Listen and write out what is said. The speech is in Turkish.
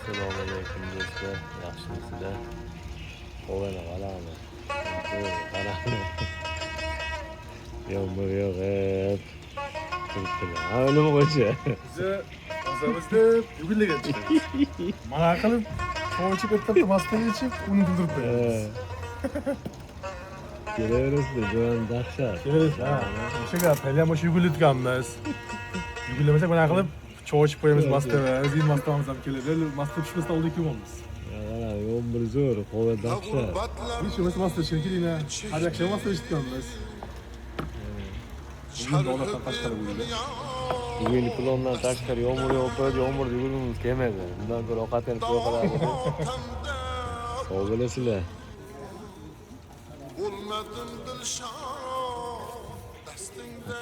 Assalomu alaykum do'stlar, yaxshimisizlar? Qo'g'ini qalami. Qarang. Yomg'ir yog'ib turibdilar. Ha, nima qo'ychi? Bizi o'zimizda yugullagan chiqamiz. Mana qilib, choy ichib o'tirib, mastani ichib, uni bildirib qo'yamiz. Kelaverasizlar, jo'ran dahshat. Kelamiz, ha. O'sha gap, hali ham o'sha yugurlayotganmiz. Yugurlamasak mana qilib, choy ichib qo'yamiz mastamiz, endi mastamiz ham keladi. Masta tushmasdan oldin kelamiz. Mana yomg'ir zo'r, qo'g'i dahshat. Hiç yoksa masta ichgan kelina. Har akşam masta ichganmiz. Bugün de ondan tashqari bo'ldi. Bugun plandan tashqari yomg'ir yog'ib, yomg'irda yugurgimiz kelmadi. Bundan ko'ra ovqatlanib qo'ya qolardik. Sog' bo'lasizlar. Olmadım Dilşad, destingde